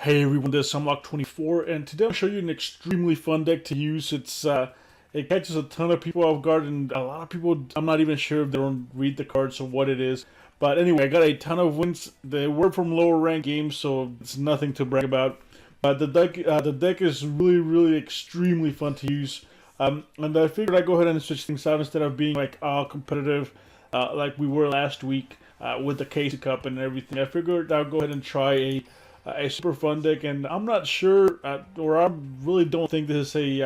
Hey everyone, this is Unlock24, and today I'll show you an extremely fun deck to use. It catches a ton of people off guard, and a lot of people, I'm not even sure if they don't read the cards or what it is. But anyway, I got a ton of wins. They were from lower ranked games, so it's nothing to brag about. But the deck is really extremely fun to use. And I figured I'd go ahead and switch things out instead of being like all competitive like we were last week with the Casey Cup and everything. I figured I'll go ahead and try a super fun deck, and I'm not sure, or I really don't think this is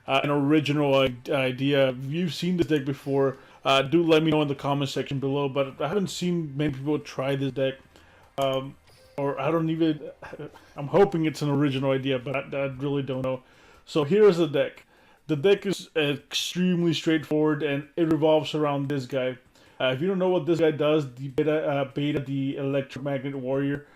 an original idea. If you've seen this deck before, do let me know in the comment section below. But I haven't seen many people try this deck, or I don't even. I'm hoping it's an original idea, but I really don't know. So here's the deck. The deck is extremely straightforward, and it revolves around this guy. If you don't know what this guy does, the beta, the Electromagnet Warrior.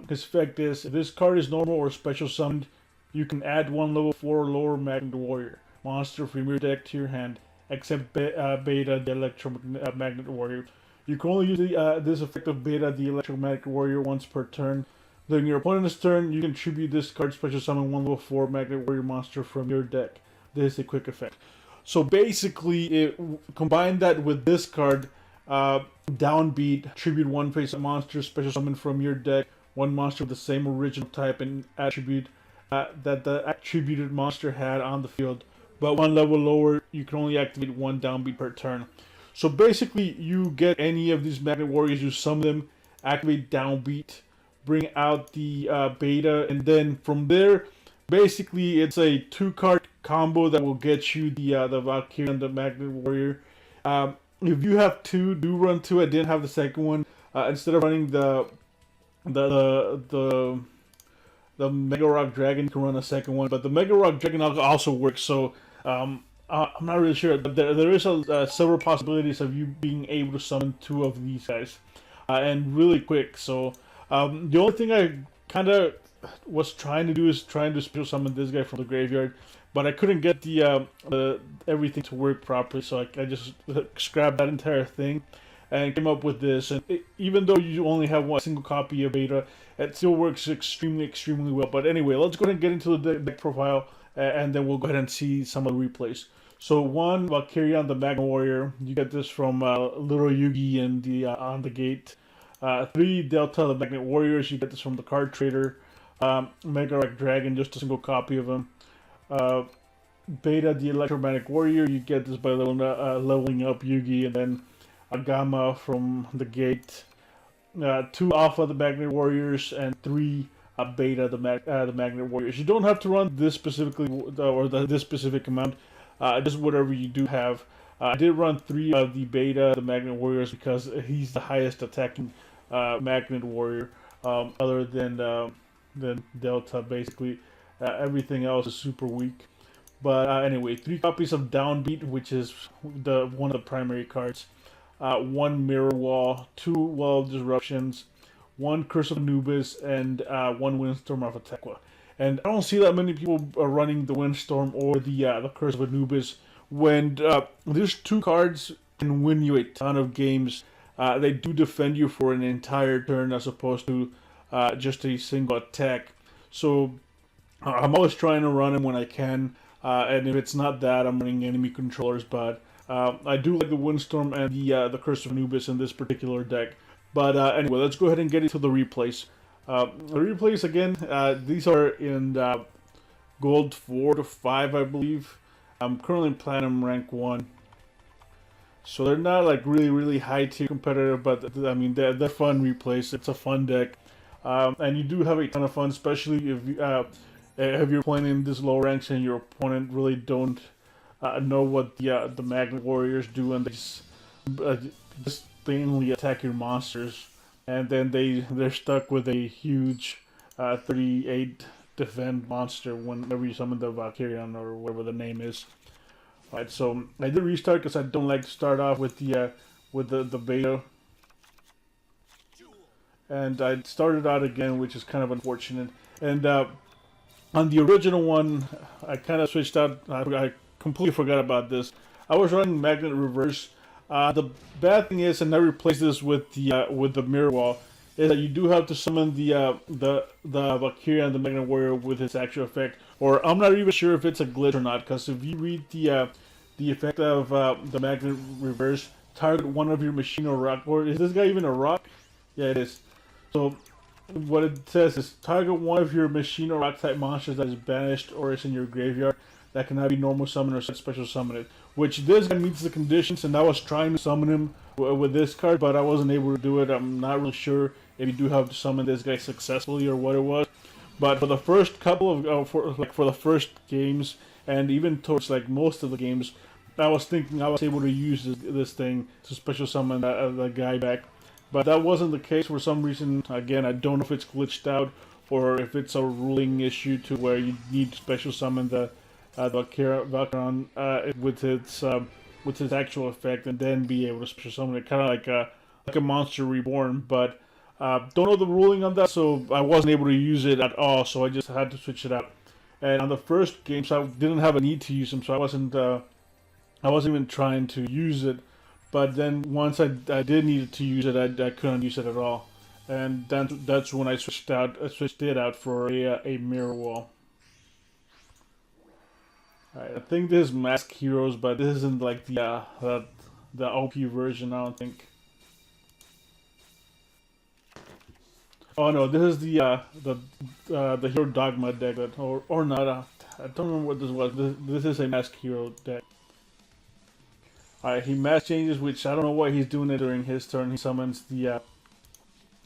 His effect is, if this card is normal or special summoned, you can add one level 4 lower Magnet Warrior monster from your deck to your hand, except Beta, the Electromagnet Warrior. You can only use this effect of Beta, the Electromagnet Warrior, once per turn. During your opponent's turn, you can tribute this card, special summon one level 4 Magnet Warrior monster from your deck. This is a quick effect. So basically, combine that with this card, Downbeat, tribute one face monster, special summon from your deck, one monster with the same original type and attribute that the attributed monster had on the field, but one level lower. You can only activate one Downbeat per turn. So basically, you get any of these Magnet Warriors, you summon them, activate Downbeat, bring out the Beta, and then from there, basically it's a 2-card combo that will get you the Valkyrion The Magna Warrior. If you have two, do run two. I didn't have the second one. Instead of running the Mega Rock Dragon, you can run a second one. But the Mega Rock Dragon also works. So I'm not really sure. But there is several possibilities of you being able to summon two of these guys, and really quick. So the only thing I kind of was trying to do is trying to special summon this guy from the graveyard, but I couldn't get the everything to work properly, so I just scrapped that entire thing and came up with this. And even though you only have one single copy of Beta, it still works extremely well. But anyway, let's go ahead and get into the deck profile, and then we'll go ahead and see some of the replays. So 1, Valkyrion The Magna Warrior. You get this from Little Yugi and the on the gate. 3, Delta The Magnet Warriors. You get this from the card trader. Mega Rock Dragon, just a single copy of him. Beta, the Electromagnet Warrior. You get this by leveling up Yugi, and then a Gamma from the gate. 2 Alpha, the Magnet Warriors, and 3 Beta, the Magnet Warriors. You don't have to run this specifically or this specific amount. Just whatever you do have. I did run 3 of the Beta, the Magnet Warriors, because he's the highest attacking Magnet Warrior, other than Delta. Basically, everything else is super weak. But anyway, 3 copies of Downbeat, which is one of the primary cards. 1 Mirror Wall, 2 Wall of Disruptions, 1 Curse of Anubis, and 1 Windstorm of Atequa. And I don't see that many people are running the Windstorm or the Curse of Anubis when there's 2 cards can win you a ton of games. They do defend you for an entire turn as opposed to just a single attack. So I'm always trying to run them when I can, and if it's not that, I'm running enemy controllers. But I do like the Windstorm and the Curse of Anubis in this particular deck. But anyway, let's go ahead and get into the replays. The replays again, these are in gold 4 to 5, I believe. I'm currently in Platinum rank 1. So they're not like really high tier competitive, but I mean they're fun replays. It's a fun deck. And you do have a ton of fun, especially if you're playing in this low ranks and your opponent really don't know what the Magnet Warriors do, and they just mainly attack your monsters, and then they're stuck with a huge 38 defend monster whenever you summon the Valkyrion or whatever the name is. Alright, so I did restart because I don't like to start off with the Beta. And I started out again, which is kind of unfortunate. And on the original one, I kind of switched out. I completely forgot about this. I was running Magnet Reverse. The bad thing is, and I replaced this with the Mirror Wall. is that you do have to summon the Valkyrion the Magna Warrior with his actual effect. Or I'm not even sure if it's a glitch or not, because if you read the effect of the Magnet Reverse, target one of your machine or rock. Or is this guy even a rock? Yeah, it is. So what it says is target one of your machine or rock type monsters that is banished or is in your graveyard that cannot be normal summon or special summon it. Which this guy meets the conditions, and I was trying to summon him with this card, but I wasn't able to do it. I'm not really sure if you do have to summon this guy successfully or what it was. But for the first couple of for the first games, and even towards like most of the games, I was thinking I was able to use this thing to special summon the guy back. But that wasn't the case for some reason. Again, I don't know if it's glitched out or if it's a ruling issue to where you need to special summon the Valkyrion with its actual effect and then be able to special summon it, kind of like a monster reborn. But don't know the ruling on that, so I wasn't able to use it at all. So I just had to switch it out. And on the first games, I didn't have a need to use them, so I wasn't even trying to use it. But then once I did need to use it, I couldn't use it at all, and that's when I switched it out for a mirror wall. Alright, I think this is Mask Heroes, but this isn't like the OP version. I don't think. Oh no, this is the Hero Dogma deck, or not. I don't remember what this was. This is a Mask Hero deck. Alright, he mass changes, which I don't know why he's doing it during his turn. He summons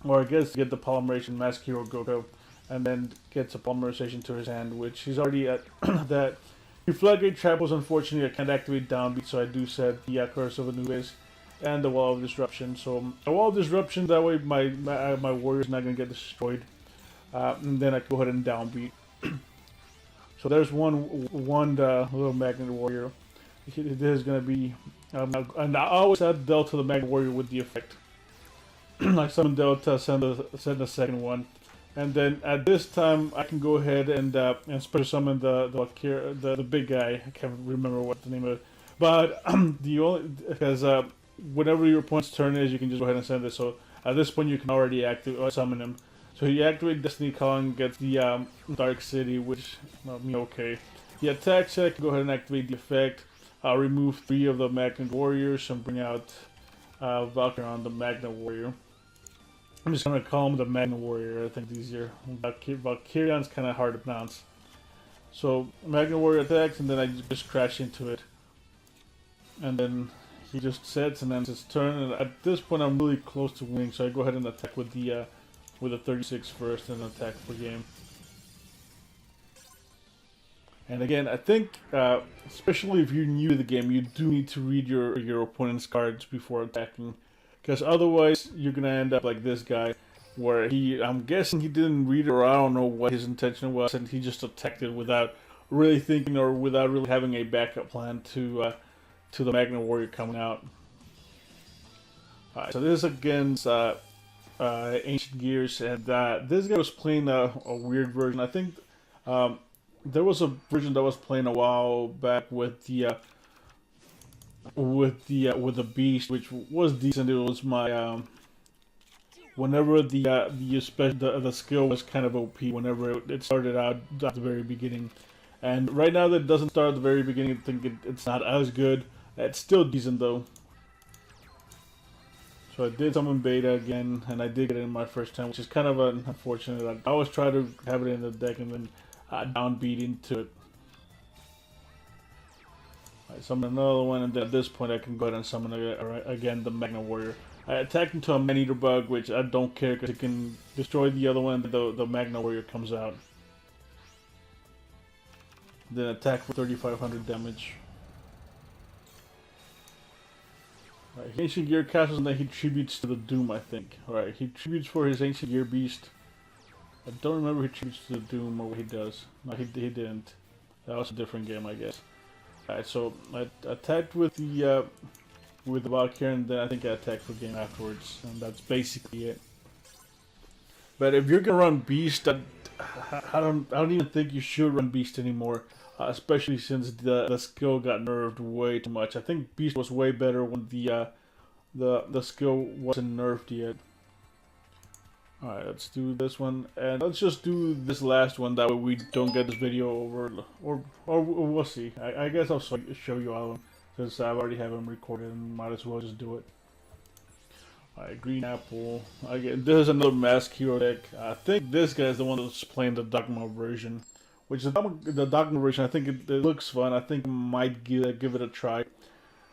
or I guess to get the Polymerization Mask Hero Goku, and then gets a Polymerization to his hand, which he's already at that. Reflected Travels, unfortunately, I can't activate Downbeat, so I do set the Curse of Anubis and the Wall of Disruption. So, a Wall of Disruption, that way my warrior's not going to get destroyed. And then I can go ahead and Downbeat. So there's one little Magnet Warrior. This is going to be... and I always add Delta the Magnet Warrior with the effect. I summon Delta, send the second one. And then at this time, I can go ahead and special summon the big guy. I can't remember what the name of it. But because whenever your opponent's turn is, you can just go ahead and send it. So at this point, you can already summon him. So you activate Destiny Calling, gets the Dark City, which okay. The attack check, I can go ahead and activate the effect. I'll remove 3 of the Magnet Warriors and bring out Valkyrion the Magna Warrior. I'm just going to call him the Magna Warrior, I think it's easier. Valkyrion's kind of hard to pronounce. So, Magna Warrior attacks, and then I just crash into it. And then he just sets and ends his turn, and at this point I'm really close to winning, so I go ahead and attack with the 36 first, and attack for game. And again, I think, especially if you're new to the game, you do need to read your opponent's cards before attacking. Because otherwise, you're going to end up like this guy, where I'm guessing he didn't read it, or I don't know what his intention was, and he just attacked it without really thinking or without really having a backup plan to the Magna Warrior coming out. Alright, so this is against Ancient Gears, and this guy was playing a weird version. I think there was a version that was playing a while back with the Beast, which was decent. It was my whenever the skill was kind of OP whenever it started out at the very beginning, and right now that it doesn't start at the very beginning, I think it's not as good. It's still decent though. So I did summon Beta again, and I did get it in my first time, which is kind of unfortunate. I always try to have it in the deck and then downbeat into it. I summon another one, and then at this point I can go ahead and summon again the Magna Warrior. I attack into a Man-Eater Bug, which I don't care because it can destroy the other one, the Magna Warrior comes out. Then attack for 3,500 damage. Right, Ancient Gear castles, and then he tributes to the Doom, I think. Alright, he tributes for his Ancient Gear Beast. I don't remember if he tributes to the Doom or what he does. No, he didn't. That was a different game, I guess. Alright, so I attacked with the Valkyrie, and then I think I attacked for game afterwards, and that's basically it. But if you're gonna run Beast, I don't even think you should run Beast anymore, especially since the skill got nerfed way too much. I think Beast was way better when the skill wasn't nerfed yet. Alright, let's do this one, and let's just do this last one, that way we don't get this video over, or we'll see. I guess I'll show you all of them, since I already have them recorded, and might as well just do it. Alright, Green Apple. Again, this is another Mask Hero deck. I think this guy is the one that's playing the Dogma version, which is the Dogma version. I think it looks fun. I think I might give it a try.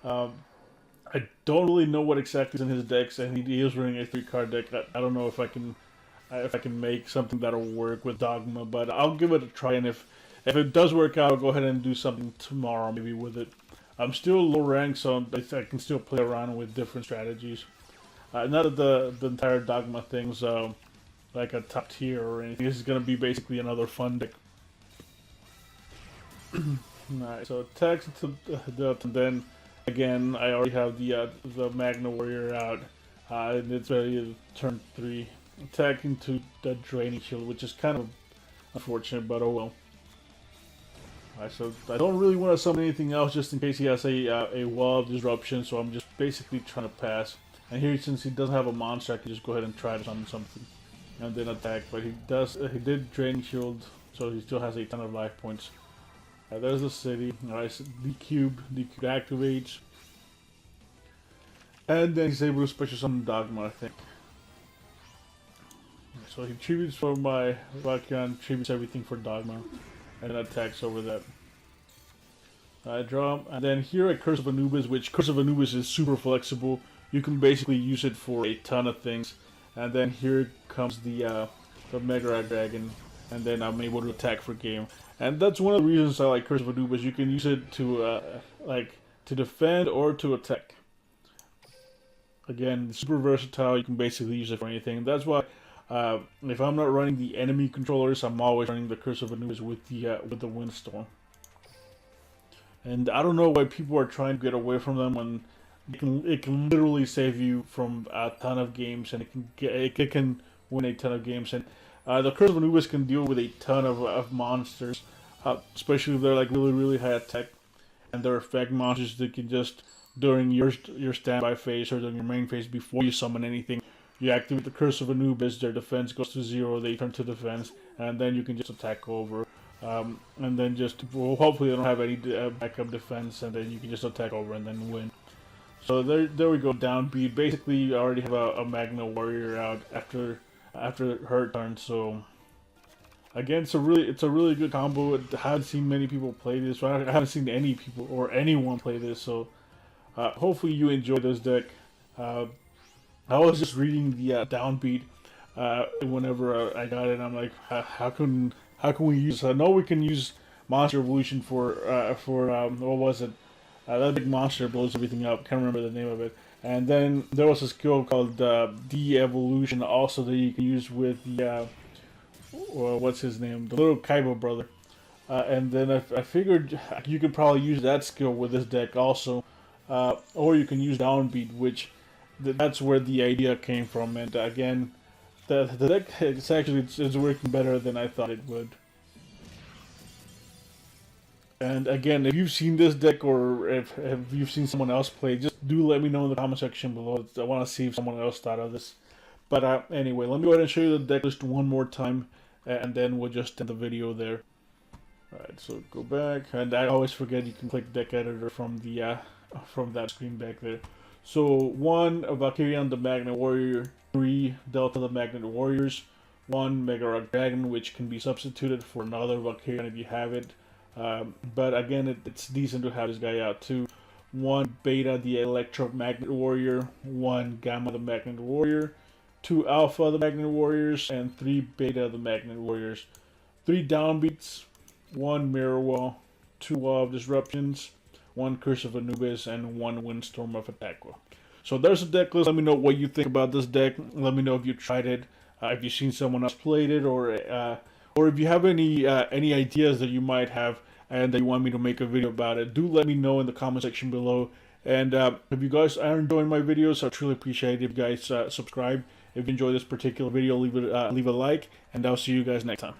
I don't really know what exactly is in his decks, and he is running a 3-card deck. I don't know if I can make something that'll work with Dogma, but I'll give it a try. And if it does work out, I'll go ahead and do something tomorrow, maybe with it. I'm still low rank, so I can still play around with different strategies. Not that the entire Dogma thing's like a top tier or anything. This is gonna be basically another fun deck. Alright, so attacks into and then. Again, I already have the Magna Warrior out, and it's ready to turn 3. Attack into the Draining Shield, which is kind of unfortunate, but oh well. Alright, so I don't really want to summon anything else, just in case he has a Wall of Disruption, so I'm just basically trying to pass. And here, since he doesn't have a monster, I can just go ahead and try to summon something, and then attack. But he did Draining Shield, so he still has a ton of life points. There's the city. Alright, so the cube activates. And then he's able to special summon Dogma, I think. So he tributes for my Valkyrion, tributes everything for Dogma, and then attacks over that. I draw, and then here at Curse of Anubis, which Curse of Anubis is super flexible. You can basically use it for a ton of things. And then here comes the Mega Dragon, and then I'm able to attack for game. And that's one of the reasons I like Curse of Anubis. You can use it to to defend or to attack. Again, super versatile. You can basically use it for anything. That's why if I'm not running the enemy controllers, I'm always running the Curse of Anubis with the Windstorm. And I don't know why people are trying to get away from them when it can literally save you from a ton of games, and it can win a ton of games. And the Curse of Anubis can deal with a ton of monsters, especially if they're like really high attack, and they're effect monsters that can just, during your standby phase or during your main phase before you summon anything, you activate the Curse of Anubis, their defense goes to 0, they turn to defense, and then you can just attack over. And then just, well, hopefully they don't have any backup defense, and then you can just attack over and then win. So there we go, Downbeat. Basically, I already have a Magna Warrior out after her turn. So again, it's a really good combo. I haven't seen many people play this. I haven't seen any people or anyone play this. So hopefully you enjoy this deck. I was just reading the Downbeat whenever I got it. I'm like, how can we use? I know we can use Monster Evolution for what was it? That big monster blows everything up. Can't remember the name of it. And then there was a skill called De-Evolution also that you can use with the what's his name? The little Kaiba brother. And then I figured you could probably use that skill with this deck also, or you can use Downbeat, which that's where the idea came from. And again, the deck is working better than I thought it would. And again, if you've seen this deck or if you've seen someone else play, just do let me know in the comment section below. I want to see if someone else thought of this. But anyway, let me go ahead and show you the deck list one more time, and then we'll just end the video there. Alright, so go back, and I always forget you can click deck editor from that screen back there. So 1, Valkyrion The Magna Warrior, 3, Delta The Magnet Warriors, 1, Mega Rock Dragon, which can be substituted for another Valkyrion if you have it. But again, it's decent to have this guy out too. 1 Beta the Electromagnet Warrior, 1 Gamma the Magnet Warrior, 2 Alpha the Magnet Warriors, and 3 Beta the Magnet Warriors. 3 Downbeats, 1 Mirror Wall, 2 Wall of Disruptions, 1 Curse of Anubis, and 1 Windstorm of Attackwa. So there's a deck list. Let me know what you think about this deck. Let me know if you tried it, if you've seen someone else played it, or if you have any ideas that you might have and that you want me to make a video about it. Do let me know in the comment section below. And if you guys are enjoying my videos, I truly appreciate it if you guys subscribe. If you enjoy this particular video, leave a like, and I'll see you guys next time.